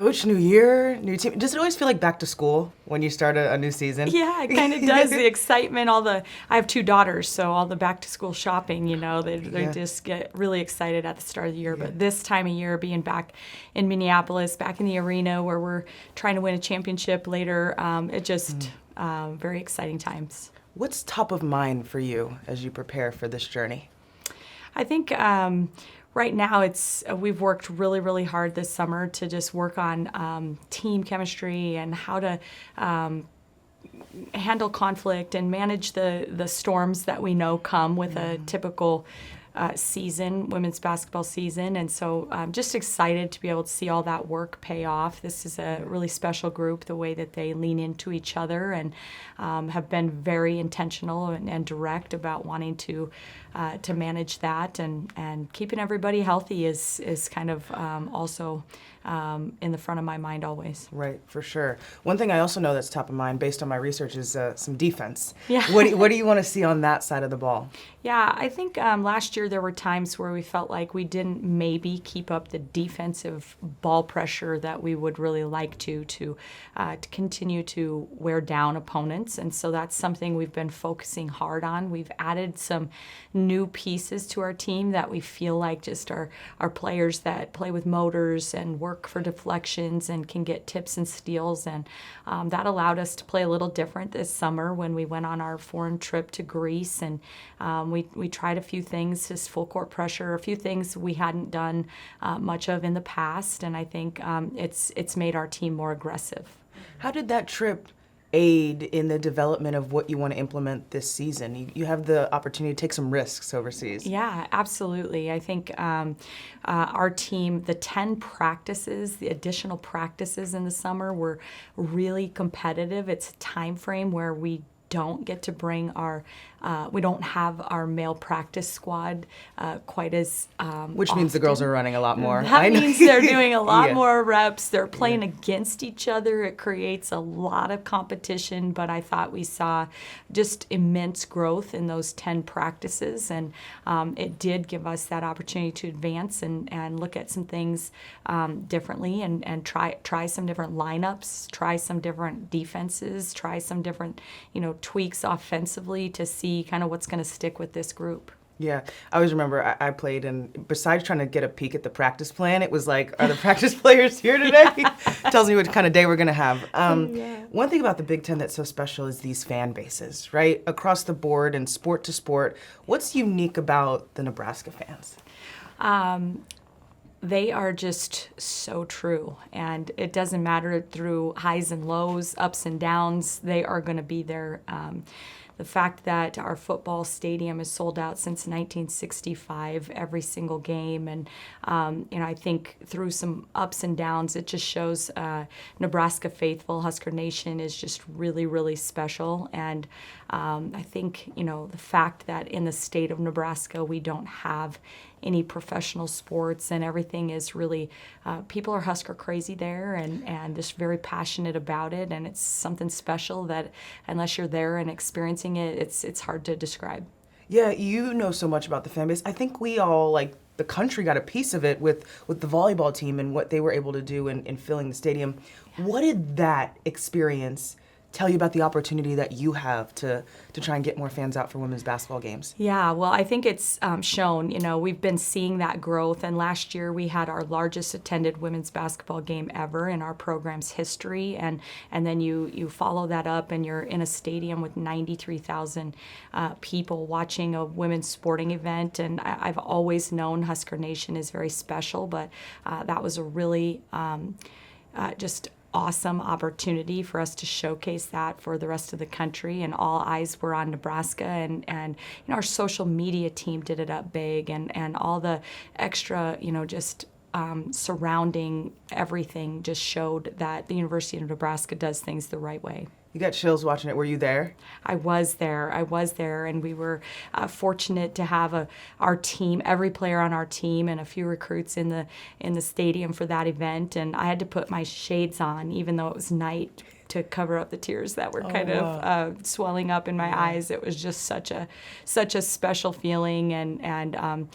Coach, new year, new team. Does it always feel like back to school when you start a new season? Yeah, it kind of does. The excitement, I have two daughters, so all the back to school shopping, they Yeah. just get really excited at the start of the year. Yeah. But this time of year, being back in Minneapolis, back in the arena where we're trying to win a championship later, it just very exciting times. What's top of mind for you as you prepare for this journey? I think right now we've worked really, really hard this summer to just work on team chemistry and how to handle conflict and manage the storms that we know come with a typical women's basketball season. And so I'm just excited to be able to see all that work pay off. This is a really special group, the way that they lean into each other and have been very intentional and direct about wanting to manage that, and keeping everybody healthy is kind of also in the front of my mind always. Right, for sure. One thing I also know that's top of mind based on my research is some defense. Yeah. What do you want to see on that side of the ball? Yeah, I think last year there were times where we felt like we didn't maybe keep up the defensive ball pressure that we would really like to continue to wear down opponents. And so that's something we've been focusing hard on. We've added some new pieces to our team that we feel like just are players that play with motors and work for deflections and can get tips and steals. And that allowed us to play a little different this summer when we went on our foreign trip to Greece. And we tried a few things, just full court pressure, a few things we hadn't done much of in the past. And I think it's made our team more aggressive. How did that trip aid in the development of what you want to implement this season? You have the opportunity to take some risks overseas. Yeah, absolutely. I think our team, the 10 practices, the additional practices in the summer were really competitive. It's a time frame where we don't get to bring we don't have our male practice squad quite as Which means the girls are running a lot more. That means they're doing a lot Yeah. more reps. They're playing against each other. It creates a lot of competition, but I thought we saw just immense growth in those 10 practices, and it did give us that opportunity to advance and look at some things differently and try some different lineups, try some different defenses, try some different tweaks offensively to see kind of what's going to stick with this group. Yeah, I always remember I played, and besides trying to get a peek at the practice plan, it was like, are the practice players here today? Tells me what kind of day we're going to have. One thing about the Big Ten that's so special is these fan bases, right? Across the board and sport to sport. What's unique about the Nebraska fans? They are just so true, and it doesn't matter through highs and lows, ups and downs, they are going to be there. The fact that our football stadium is sold out since 1965, every single game, and I think through some ups and downs, it just shows Nebraska faithful, Husker Nation is just really, really special. And I think the fact that in the state of Nebraska we don't have any professional sports, and everything is really people are Husker crazy there, and just very passionate about it, and it's something special that unless you're there and experiencing it, it's hard to describe. Yeah, you know so much about the fan base. I think we all, like the country, got a piece of it with the volleyball team and what they were able to do in filling the stadium. What did that experience tell you about the opportunity that you have to try and get more fans out for women's basketball games? Yeah, well, I think it's shown. We've been seeing that growth, and last year we had our largest attended women's basketball game ever in our program's history, and then you follow that up, and you're in a stadium with 93,000 people watching a women's sporting event, and I've always known Husker Nation is very special, but that was a really just awesome opportunity for us to showcase that for the rest of the country, and all eyes were on Nebraska, and our social media team did it up big, and all the extra just surrounding everything just showed that the University of Nebraska does things the right way. You got chills watching it. Were you there? I was there, and we were fortunate to have our team, every player on our team, and a few recruits in the stadium for that event. And I had to put my shades on, even though it was night, to cover up the tears that were kind of swelling up in my eyes. It was just such a special feeling, and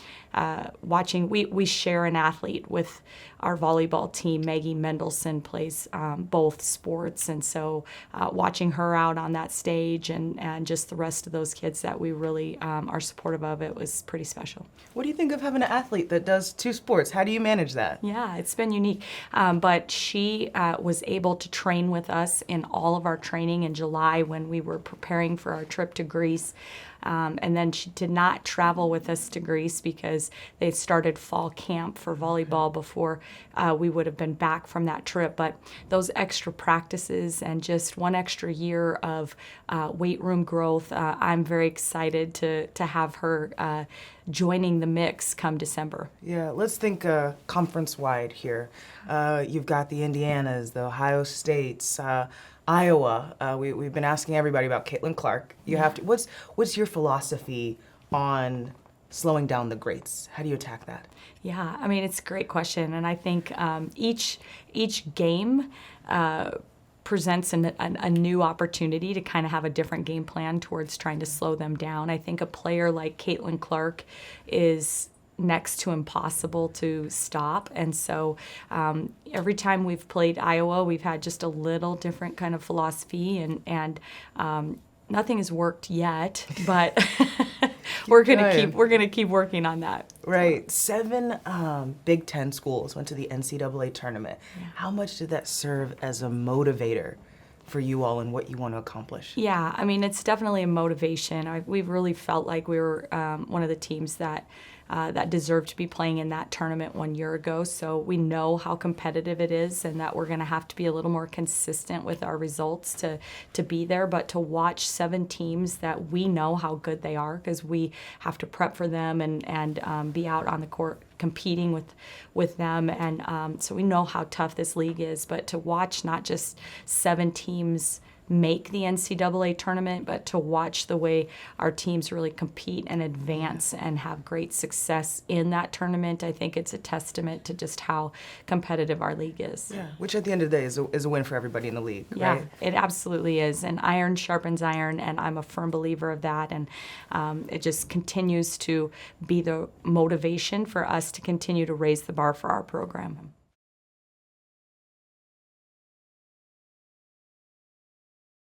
watching. We share an athlete with our volleyball team. Maggie Mendelson plays both sports, and so watching her out on that stage, and just the rest of those kids that we really are supportive of, it was pretty special. What do you think of having an athlete that does two sports? How do you manage that? Yeah, it's been unique. But she was able to train with us in all of our training in July when we were preparing for our trip to Greece. And then she did not travel with us to Greece because they started fall camp for volleyball before we would have been back from that trip. But those extra practices and just one extra year of weight room growth, I'm very excited to have her joining the mix come December. Yeah, let's think conference-wide here. You've got the Indianas, the Ohio States, Iowa. We've been asking everybody about Caitlin Clark. You have to. What's your philosophy on slowing down the greats? How do you attack that? Yeah, I mean, it's a great question, and I think each game presents a new opportunity to kind of have a different game plan towards trying to slow them down. I think a player like Caitlin Clark is next to impossible to stop, and so every time we've played Iowa, we've had just a little different kind of philosophy, and nothing has worked yet, but we're gonna keep working on that. Right. 7 Big Ten schools went to the NCAA tournament. Yeah. How much did that serve as a motivator for you all and what you want to accomplish? Yeah, I mean, it's definitely a motivation. We've really felt like we were one of the teams that deserved to be playing in that tournament 1 year ago. So we know how competitive it is, and that we're going to have to be a little more consistent with our results to be there. But to watch 7 teams that we know how good they are, because we have to prep for them and be out on the court competing with them, and so we know how tough this league is. But to watch not just 7 teams make the NCAA tournament, but to watch the way our teams really compete and advance and have great success in that tournament, I think it's a testament to just how competitive our league is. Yeah, which at the end of the day is a win for everybody in the league, yeah, right? It absolutely is. And iron sharpens iron, and I'm a firm believer of that. And it just continues to be the motivation for us to continue to raise the bar for our program.